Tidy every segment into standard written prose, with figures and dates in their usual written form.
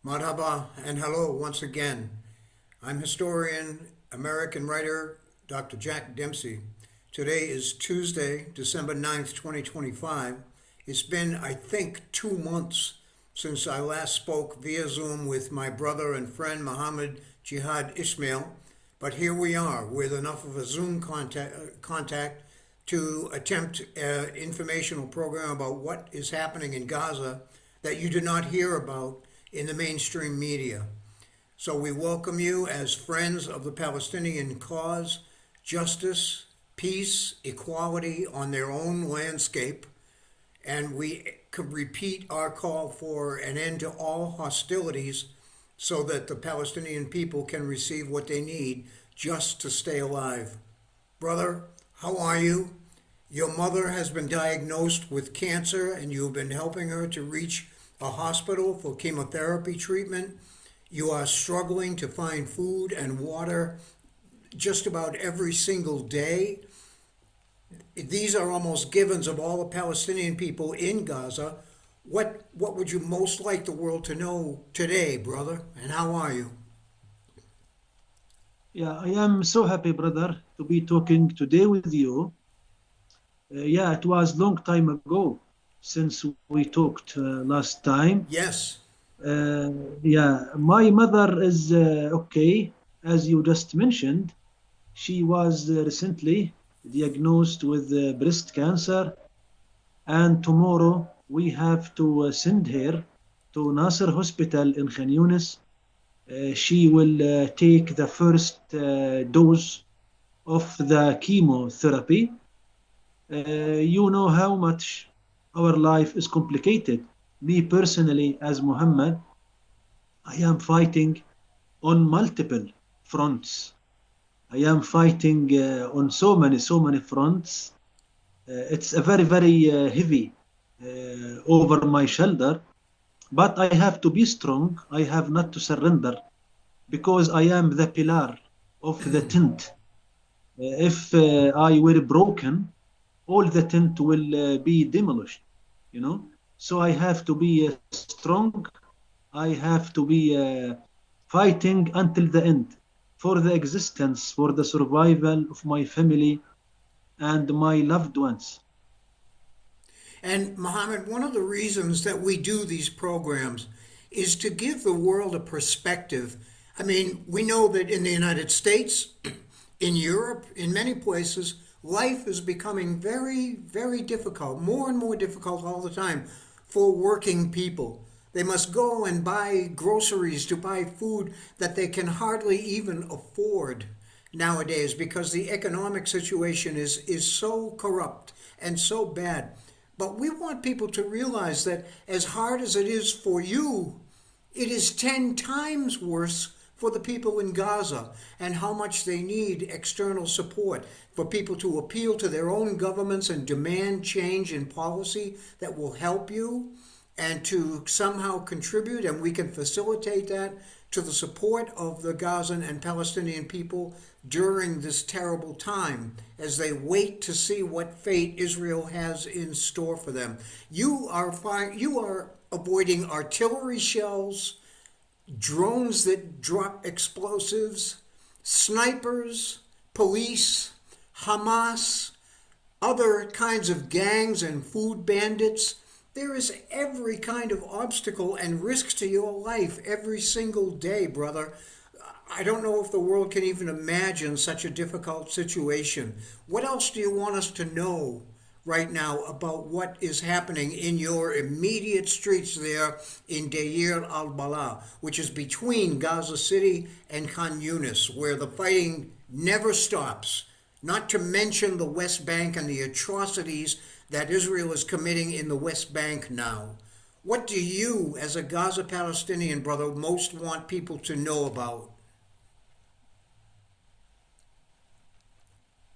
Marhaba and hello once again. I'm historian, American writer Dr. Jack Dempsey. Today is Tuesday, December 9th, 2025. It's been, I think, 2 months since I last spoke via Zoom with my brother and friend Muhammad Jihad Ismael, but here we are with enough of a Zoom contact to attempt an informational program about what is happening in Gaza that you do not hear about in the mainstream media. So we welcome you as friends of the Palestinian cause, justice, peace, equality on their own landscape, and we could repeat our call for an end to all hostilities so that the Palestinian people can receive what they need just to stay alive. Brother, how are you? Your mother has been diagnosed with cancer and you've been helping her to reach a hospital for chemotherapy treatment. You are struggling to find food and water just about every single day. These are almost givens of all the Palestinian people in Gaza. What would you most like the world to know today, brother? And how are you? Yeah, I am so happy, brother, to be talking today with you. Yeah, it was long time ago since we talked last time. Yes. Uh, yeah, my mother is okay, as you just mentioned. She was recently diagnosed with breast cancer, and tomorrow we have to send her to Nasser Hospital in Khan Yunis. She will take the first dose of the chemotherapy. You know how much our life is complicated. Me personally, as Muhammad, I am fighting on multiple fronts. I am fighting on so many fronts. It's a very heavy over my shoulder, but I have to be strong. I have not to surrender because I am the pillar of the tent. If I were broken, all the tent will be demolished, you know. So I have to be strong. I have to be fighting until the end for the existence, for the survival of my family and my loved ones. And Mohammed, one of the reasons that we do these programs is to give the world a perspective. I mean, we know that in the United States, in Europe, in many places, life is becoming very difficult, more and more difficult all the time for working people. They must go and buy groceries to buy food that they can hardly even afford nowadays because the economic situation is so corrupt and so bad. But we want people to realize that as hard as it is for you, it is 10 times worse for the people in Gaza and how much they need external support for people to appeal to their own governments and demand change in policy that will help you and to somehow contribute, and we can facilitate that, to the support of the Gazan and Palestinian people during this terrible time as they wait to see what fate Israel has in store for them. You are avoiding artillery shells, drones that drop explosives, snipers, police, Hamas, other kinds of gangs and food bandits. There is every kind of obstacle and risk to your life every single day, brother. I don't know if the world can even imagine such a difficult situation. What else do you want us to know right now about what is happening in your immediate streets there in Deir al Balah, which is between Gaza City and Khan Yunis, where the fighting never stops, not to mention the West Bank and the atrocities that Israel is committing in the West Bank now. What do you, as a Gaza Palestinian brother, most want people to know about?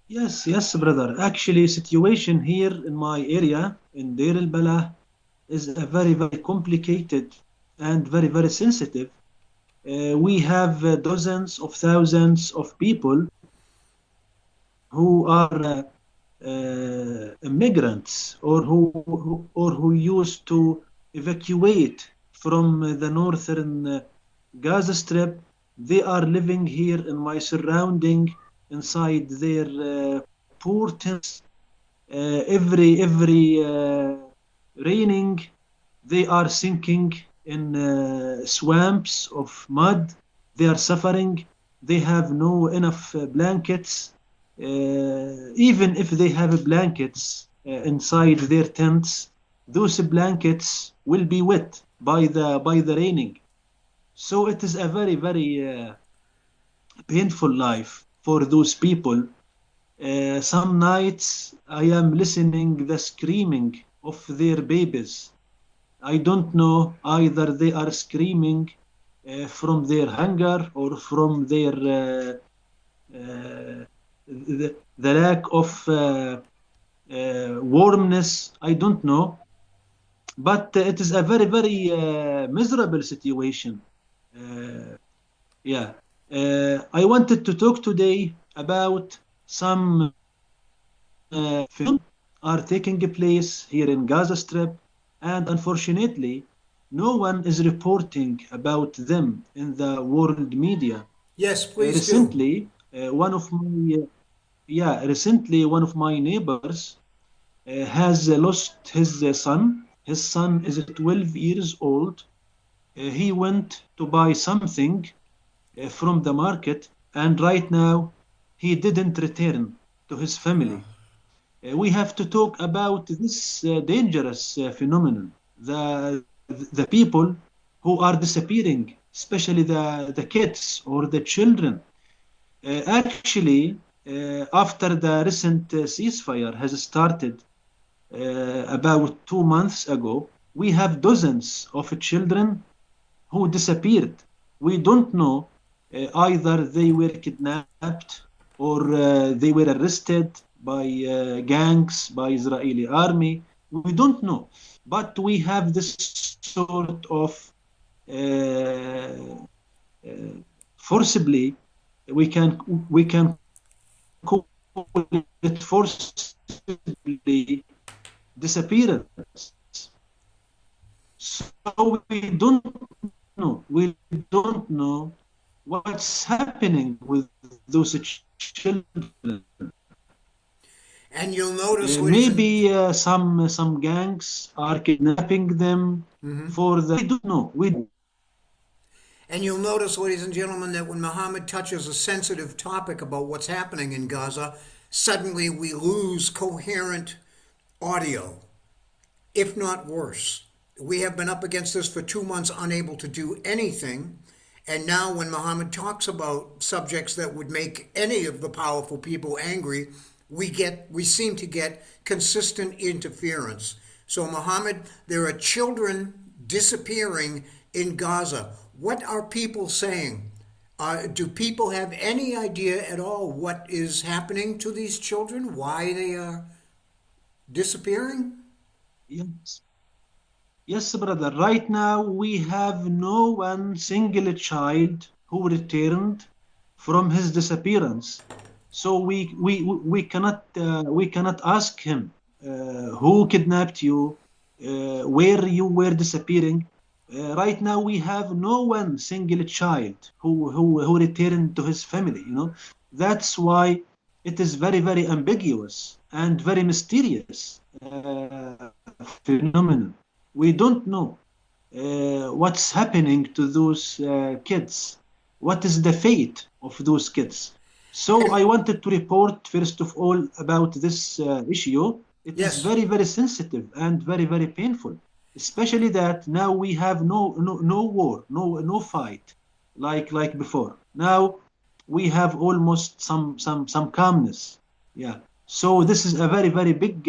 Yes, brother. Actually, situation here in my area, in Deir al Balah, is a very complicated and very sensitive. We have dozens of thousands of people who are immigrants or who used to evacuate from the northern Gaza Strip. They are living here in my surrounding, inside their poor tents. Every raining, they are sinking in swamps of mud. They are suffering. They have no enough blankets. Even if they have blankets inside their tents, those blankets will be wet by the raining. So it is a very painful life for those people. Some nights I am listening the screaming of their babies. I don't know either they are screaming from their hunger or from their the lack of warmness. I don't know, but it is a very miserable situation. Uh, yeah, I wanted to talk today about some films are taking place here in Gaza Strip, and unfortunately, no one is reporting about them in the world media. Yes, please do. Recently, recently one of my neighbors has lost his son. His son is 12 years old. He went to buy something from the market, and right now he didn't return to his family. We have to talk about this dangerous phenomenon. The people who are disappearing, especially the kids or the children. Actually, after the recent ceasefire has started about 2 months ago, we have dozens of children who disappeared. We don't know either they were kidnapped or they were arrested by gangs, by Israeli army. We don't know. But we have this sort of forcibly, we can call it forcibly disappearance. So we don't know what's happening with those children. And you'll notice, ladies and Maybe some gangs are kidnapping them for the. We don't know. And you'll notice, ladies and gentlemen, that when Muhammad touches a sensitive topic about what's happening in Gaza, suddenly we lose coherent audio, if not worse. We have been up against this for 2 months, unable to do anything. And now, when Muhammad talks about subjects that would make any of the powerful people angry, we seem to get consistent interference. So, Muhammad, there are children disappearing in Gaza. What are people saying? Do people have any idea at all what is happening to these children? Why they are disappearing? Yes, yes, brother. Right now, we have no one single child who returned from his disappearance. So we cannot ask him who kidnapped you, where you were disappearing. Right now, we have no one single child who returned to his family. That's why it is very ambiguous and very mysterious phenomenon. We don't know what's happening to those kids. What is the fate of those kids? So And I wanted to report first of all about this issue. It is yes, very sensitive and very painful, especially that now we have no war, no fight like before. Now we have almost some calmness. Yeah. So this is a very big.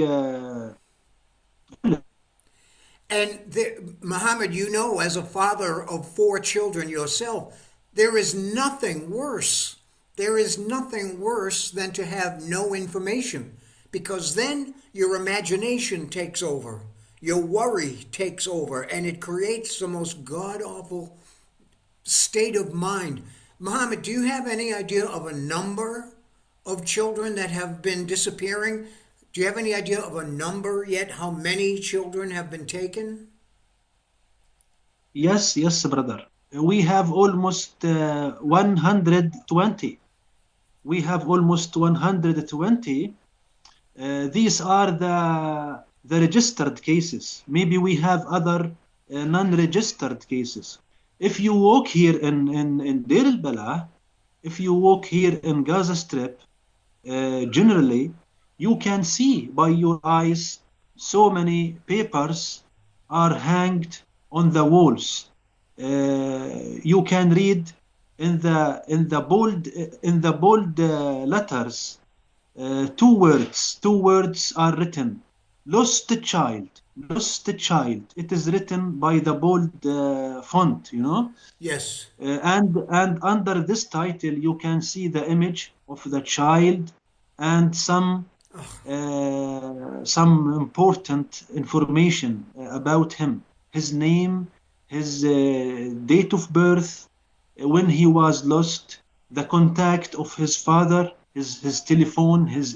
and Muhammad, you know, as a father of 4 children yourself, there is nothing worse. There is nothing worse than to have no information, because then your imagination takes over, your worry takes over, and it creates the most god awful state of mind. Muhammad, do you have any idea of a number of children that have been disappearing? Do you have any idea of a number yet? How many children have been taken? Yes, yes, brother. We have almost 120. We have almost 120. These are the registered cases. Maybe we have other non-registered cases. If you walk here in Deir al Balah, if you walk here in Gaza Strip, generally, you can see by your eyes so many papers are hanged on the walls. You can read in the bold letters, two words are written: lost child, lost child. It is written by the bold font, you know. Yes. And under this title, you can see the image of the child and some important information about him, his name, his date of birth, when he was lost, the contact of his father, his telephone, his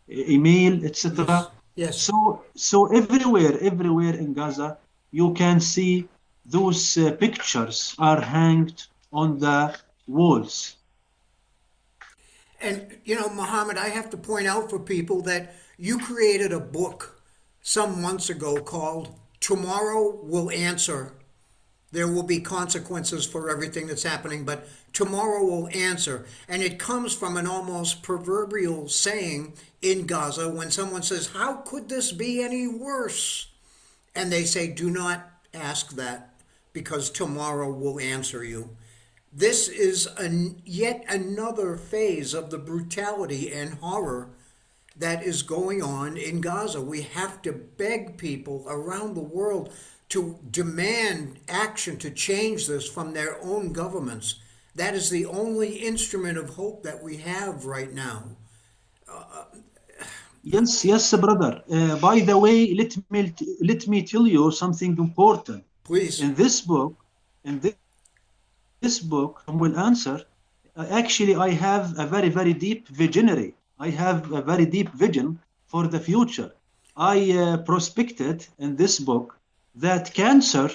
email, Yes. etc. Yes. So everywhere in Gaza, you can see those pictures are hanged on the walls. And, Muhammad, I have to point out for people that you created a book some months ago called Tomorrow Will Answer. There will be consequences for everything that's happening, but tomorrow will answer. And it comes from an almost proverbial saying in Gaza when someone says, "How could this be any worse?" And they say, "Do not ask that because tomorrow will answer you." This is yet another phase of the brutality and horror that is going on in Gaza. We have to beg people around the world to demand action to change this from their own governments. That is the only instrument of hope that we have right now. Yes, yes, brother. By the way, let me tell you something important. Please. In this book, in this book, will answer. Actually, I have a very, very deep visionary. I have a very deep vision for the future. I prospected in this book that cancer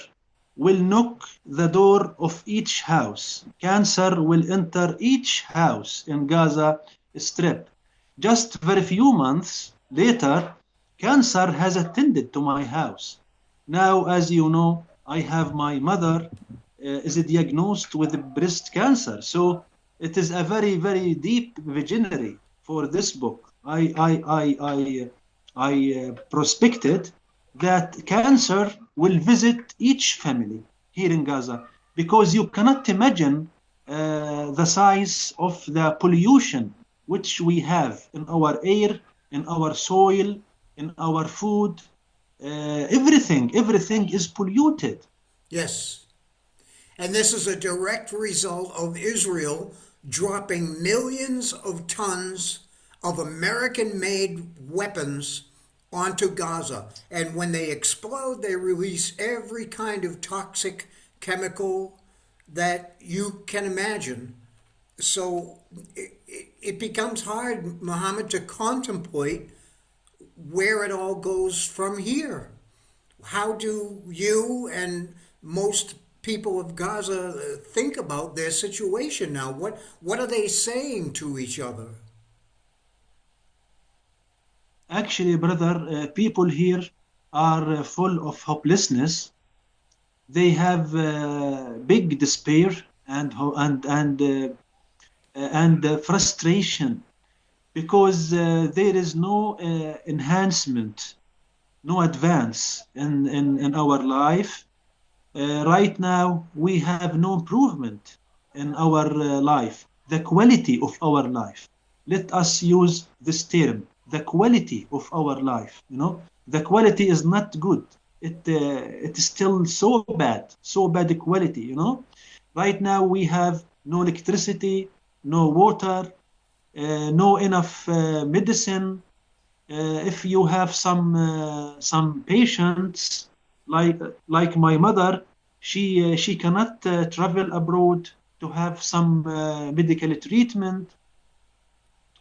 will knock the door of each house. Cancer will enter each house in Gaza Strip. Just very few months later, cancer has attended to my house. Now, as you know, I have my mother is diagnosed with breast cancer. So it is a very, very deep visionary for this book. I prospected that cancer will visit each family here in Gaza because you cannot imagine the size of the pollution which we have in our air, in our soil, in our food. Everything is polluted. Yes. And this is a direct result of Israel dropping millions of tons of American made weapons onto Gaza. And when they explode, they release every kind of toxic chemical that you can imagine. So it becomes hard, Muhammad, to contemplate where it all goes from here. How do you and most people of Gaza think about their situation now? What are they saying to each other? Actually, brother, people here are full of hopelessness. They have big despair and frustration because there is no enhancement, no advance in our life. Right now, we have no improvement in our life, the quality of our life. Let us use this term, the quality of our life. The quality is not good. It is still so bad quality. Right now we have no electricity, no water, no enough medicine. If you have some patients like my mother, she cannot travel abroad to have some medical treatment.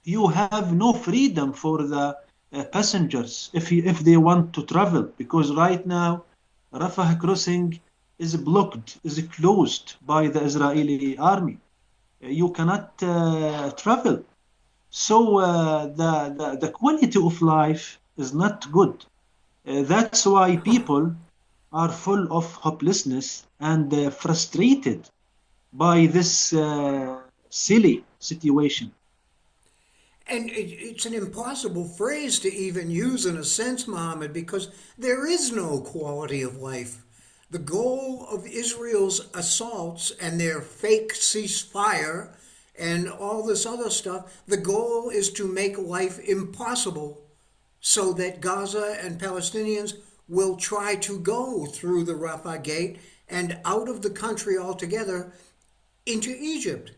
You have no freedom for the passengers if they want to travel, because right now Rafah crossing is blocked, is closed by the Israeli army. You cannot travel. So the quality of life is not good. That's why people are full of hopelessness and frustrated by this silly situation. And it's an impossible phrase to even use in a sense, Mohammed, because there is no quality of life. The goal of Israel's assaults and their fake ceasefire and all this other stuff, the goal is to make life impossible so that Gaza and Palestinians will try to go through the Rafah gate and out of the country altogether into Egypt.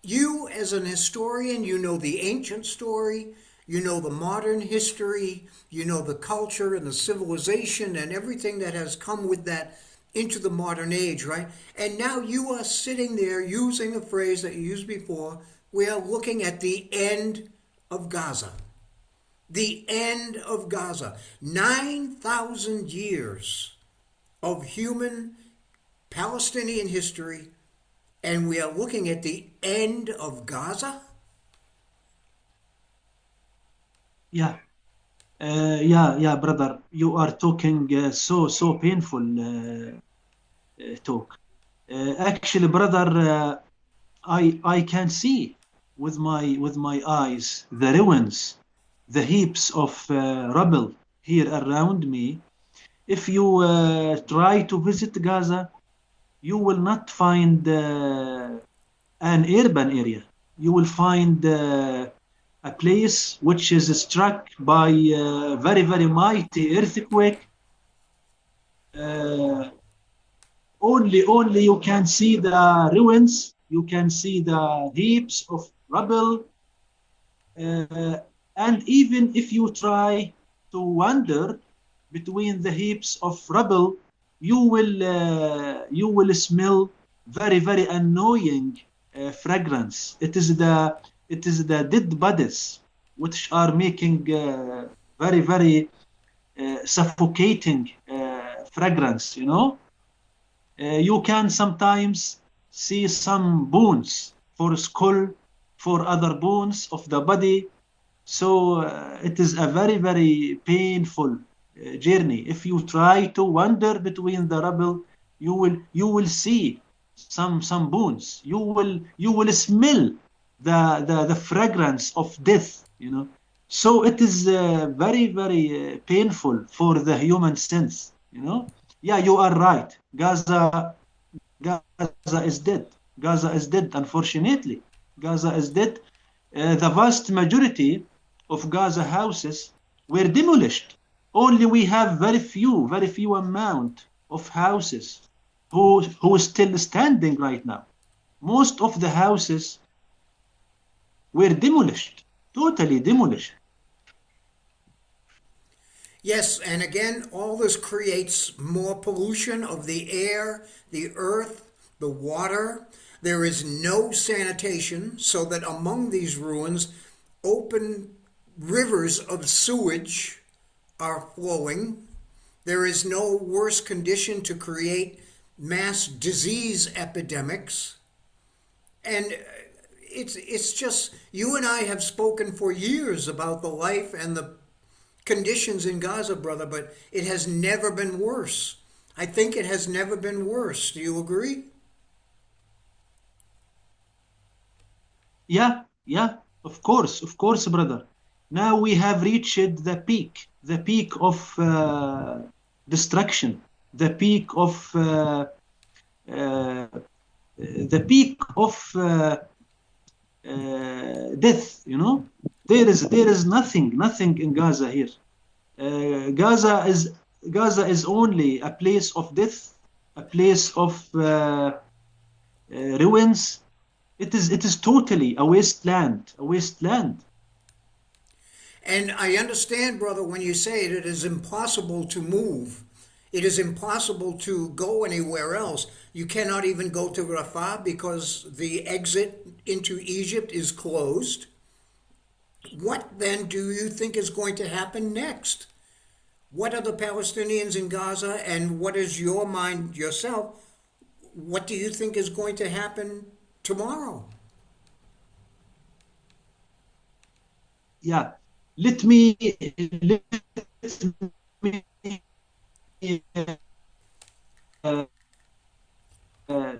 You, as an historian, you know the ancient story, you know the modern history, you know the culture and the civilization and everything that has come with that into the modern age, right? And now you are sitting there using a phrase that you used before. We are looking at the end of Gaza. The end of Gaza. 9,000 years of human Palestinian history, and we are looking at the end of Gaza? Yeah, yeah, brother. You are talking so painful talk. Actually, brother, I can see with my eyes the ruins, the heaps of rubble here around me. If you try to visit Gaza, you will not find an urban area. You will find a place which is struck by a very mighty earthquake. Uh, only you can see the ruins, you can see the heaps of rubble, and even if you try to wander between the heaps of rubble, you will smell very annoying fragrance. It is the dead bodies which are making very suffocating fragrance. You know, you can sometimes see some bones for skull, for other bones of the body. So it is a very painful journey. If you try to wander between the rubble, you will see some bones. You will smell the fragrance of death. You know, so it is very painful for the human sense. You know, yeah, you are right. Gaza is dead. Gaza is dead. Unfortunately, Gaza is dead. The vast majority of Gaza houses were demolished. Only we have very few amount of houses who is still standing right now. Most of the houses were demolished, totally demolished. Yes, and again, all this creates more pollution of the air, the earth, the water. There is no sanitation, so that among these ruins, open rivers of sewage are flowing. There is no worse condition to create mass disease epidemics. And it's just, you and I have spoken for years about the life and the conditions in Gaza, brother, but it has never been worse. I think it has never been worse. Do you agree? Yeah, of course, brother. Now we have reached the peak of destruction, the peak of uh, the peak of death. You know, there is nothing in Gaza here. Gaza is only a place of death, a place of ruins. It is totally a wasteland, a wasteland. And I understand, brother, when you say it is impossible to move. It is impossible to go anywhere else. You cannot even go to Rafah because the exit into Egypt is closed. What then do you think is going to happen next? What are the Palestinians in Gaza, and what is your mind yourself? What do you think is going to happen tomorrow? Yeah, let me let me uh, uh,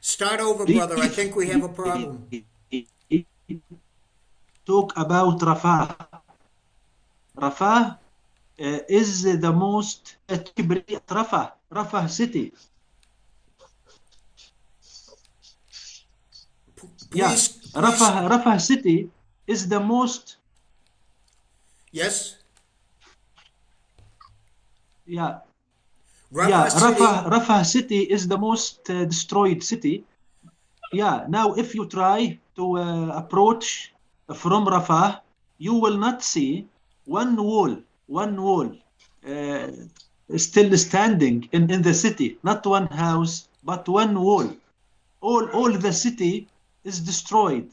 Start over, brother. I think we have a problem. talk about Rafah. Rafah is the most Rafah city. Yeah, Please. Rafah city is the most. Yes. Yeah, Rafah City. Rafah city is the most destroyed city. Yeah, now if you try to approach from Rafah, you will not see one wall uh, still standing in the city, not one house, but one wall. All the city is destroyed.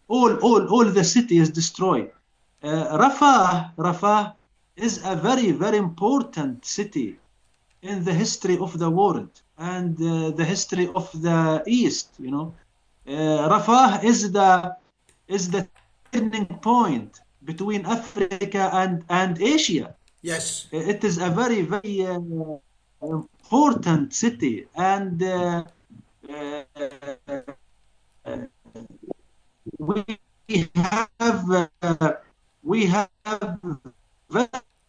All the city is destroyed. Rafah is a very important city in the history of the world and the history of the East. Rafah is the turning point between Africa and Asia. Yes. It is a very important city, and uh, we have we have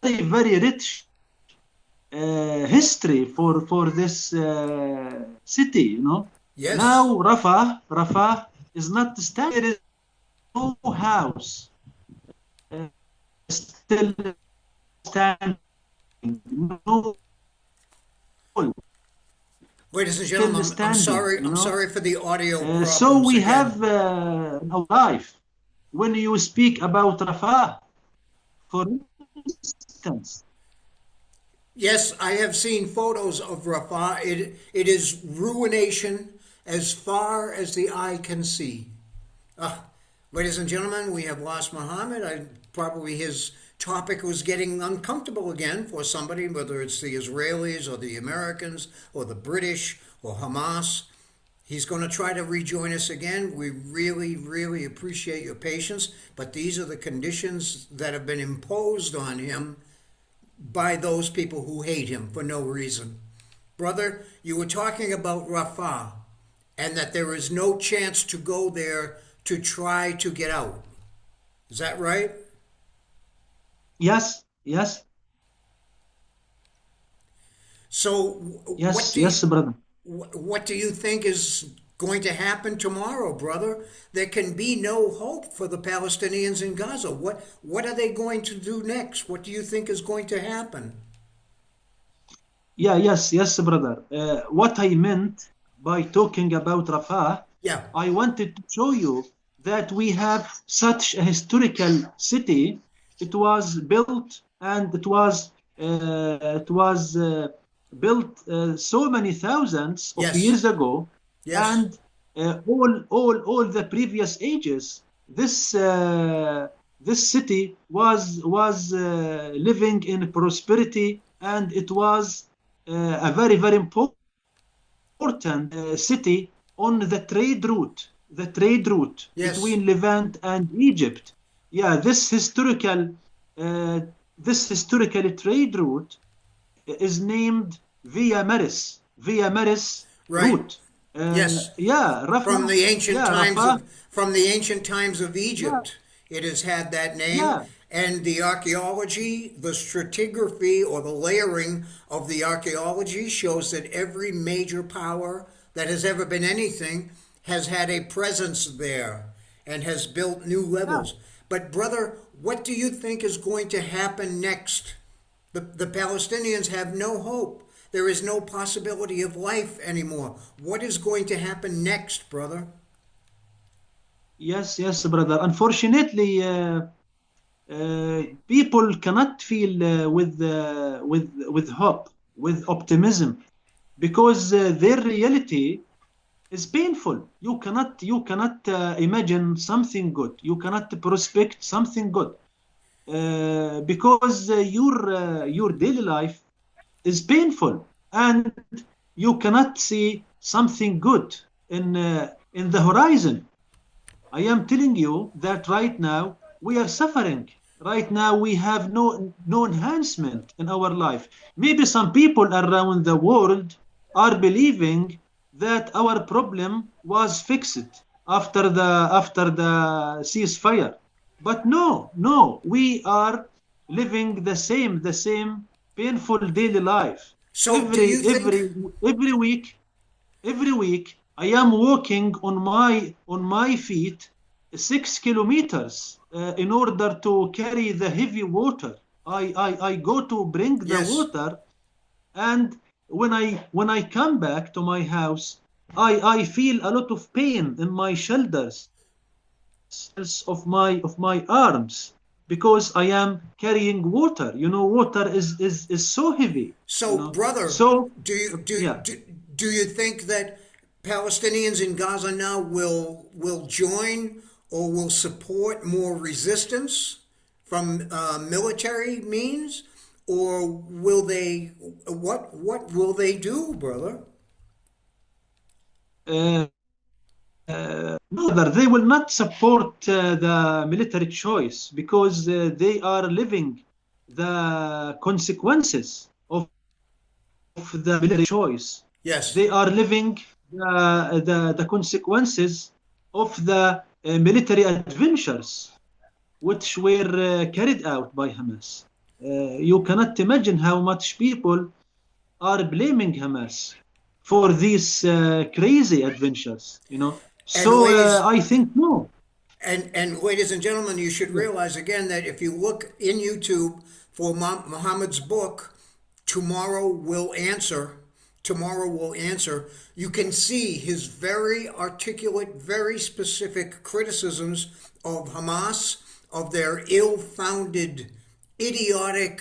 very rich history for this city. Yes. Now Rafah is not standing. There is no house still standing. No. Ladies and gentlemen, I'm sorry. I'm sorry for the audio problems. So we again. have a life. When you speak about Rafah, for instance. Yes, I have seen photos of Rafah. It is ruination as far as the eye can see. Ladies and gentlemen, we have lost Muhammad. Probably his topic was getting uncomfortable again for somebody, whether it's the Israelis or the Americans or the British or Hamas. He's going to try to rejoin us again. We really appreciate your patience, but these are the conditions that have been imposed on him by those people who hate him for no reason. Brother, you were talking about Rafah and that there is no chance to go there to try to get out. Is that right? Yes. So, yes, brother. What do you think is going to happen tomorrow, brother? There can be no hope for the Palestinians in Gaza. What are they going to do next? What do you think is going to happen? Yes, brother. What I meant by talking about Rafah, I wanted to show you that we have such a historical city. It was built and it was built so many thousands of years ago, and all the previous ages, this city was living in prosperity, and it was a very important city on the trade route between Levant and Egypt. Yeah, this historical trade route is named Via Maris route. Rafah, from the ancient times of Egypt, it has had that name. And the archaeology, the stratigraphy or the layering of the archaeology shows that every major power that has ever been anything has had a presence there and has built new levels. But brother, what do you think is going to happen next? The Palestinians have no hope. There is no possibility of life anymore. What is going to happen next, brother? Yes, brother. Unfortunately, people cannot feel with hope, with optimism, because their reality is painful. You cannot imagine something good. You cannot prospect something good. because your daily life is painful, and you cannot see something good in the horizon. I am telling you that right now we are suffering. Right now we have no enhancement in our life. Maybe some people around the world are believing that our problem was fixed after the ceasefire. But no, we are living the same painful daily life. So, do you Every think? every every week Every week, I am walking on my feet 6 kilometers in order to carry the heavy water. I go to bring the Yes. water, and when I come back to my house, I feel a lot of pain in my shoulders, of my arms, because I am carrying water. Water is so heavy. So, brother, So do you do yeah. do, do you think that Palestinians in Gaza now will join or will support more resistance from military means, or will they? What will they do, brother? Uh, no, they will not support the military choice, because they are living the consequences of the military choice. Yes. They are living the consequences of the military adventures which were carried out by Hamas. You cannot imagine how much people are blaming Hamas for these crazy adventures. And So ladies, I think no. and ladies and gentlemen, you should Yeah, realize again that if you look in YouTube for Muhammad's book, Tomorrow Will Answer, Tomorrow Will Answer, you can see his very articulate, very specific criticisms of Hamas, of their ill-founded, idiotic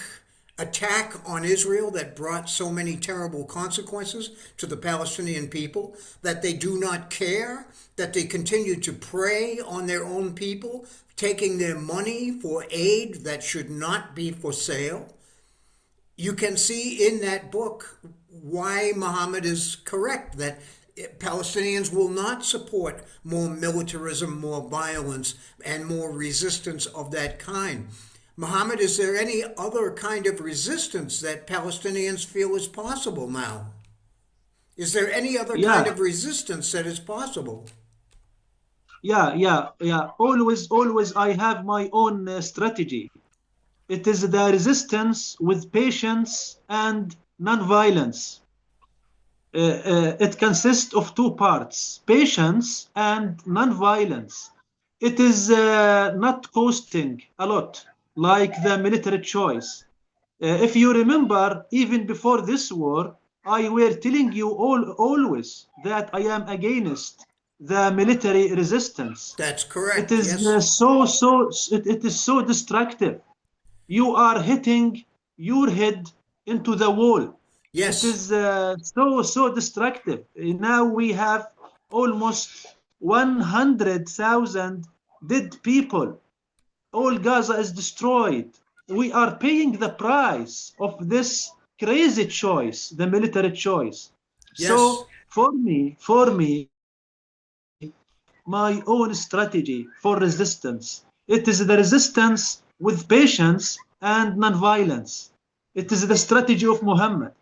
attack on Israel that brought so many terrible consequences to the Palestinian people, that they do not care, that they continue to prey on their own people, taking their money for aid that should not be for sale. You can see in that book why Muhammad is correct that Palestinians will not support more militarism, more violence, and more resistance of that kind. Muhammad, is there any other kind of resistance that Palestinians feel is possible now? Is there any other kind yeah, of resistance that is possible? yeah. Always, I have my own strategy. It is the resistance with patience and non-violence. It consists of two parts: patience and non-violence. It is not costing a lot, like the military choice. If you remember, even before this war, I were telling you always that I am against the military resistance. That's It correct, is yes. it is so destructive. You are hitting your head into the wall. It Yes, is so destructive. Now we have almost 100,000 dead people. All Gaza is destroyed. We are paying the price of this crazy choice, the military choice. yes. So for me, my own strategy for resistance. It is the resistance with patience and non-violence. It is the strategy of Muhammad.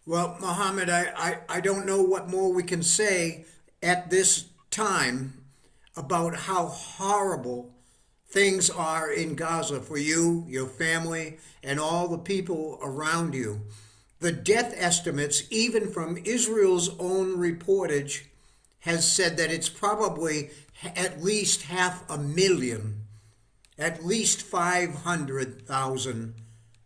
Well, Mohammed, I don't know what more we can say at this time about how horrible things are in Gaza for you, your family, and all the people around you. The death estimates, even from Israel's own reportage, has said that it's probably at least 500,000, at least 500,000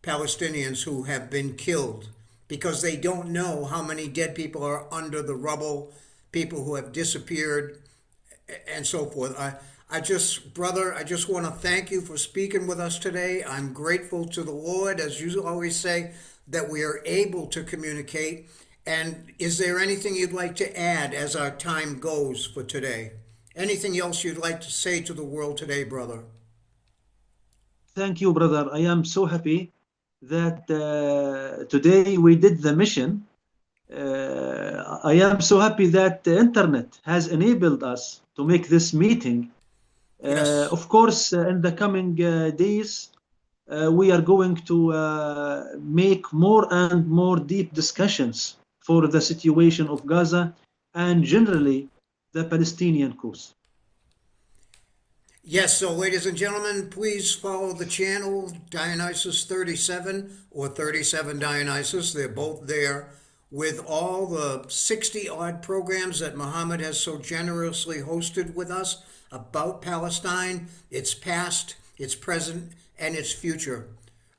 Palestinians who have been killed because they don't know how many dead people are under the rubble, people who have disappeared, and so forth. Brother, I just want to thank you for speaking with us today. I'm grateful to the Lord, as you always say, that we are able to communicate. And is there anything you'd like to add as our time goes for today? Anything else you'd like to say to the world today, brother? Thank you, brother. I am so happy that today we did the mission. I am so happy that the internet has enabled us to make this meeting. Yes. Of course, in the coming days, we are going to make more and more deep discussions for the situation of Gaza and generally the Palestinian cause. Yes, so ladies and gentlemen, please follow the channel Dionysus 37 or 37 Dionysus. They're both there with all the 60 odd programs that Muhammad has so generously hosted with us about Palestine, its past, its present, and its future.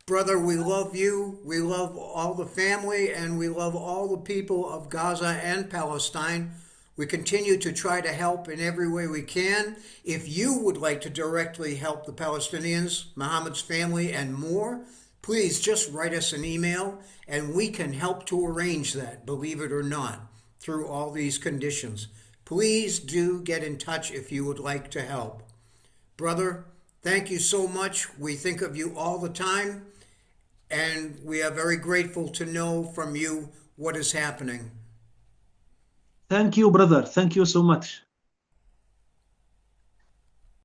Brother, we love you. We love all the family, and we love all the people of Gaza and Palestine. We continue to try to help in every way we can. If you would like to directly help the Palestinians, Muhammad's family, and more, please just write us an email and we can help to arrange that, believe it or not, through all these conditions. Please do get in touch if you would like to help. Brother, thank you so much. We think of you all the time, and we are very grateful to know from you what is happening. Thank you, brother. Thank you so much.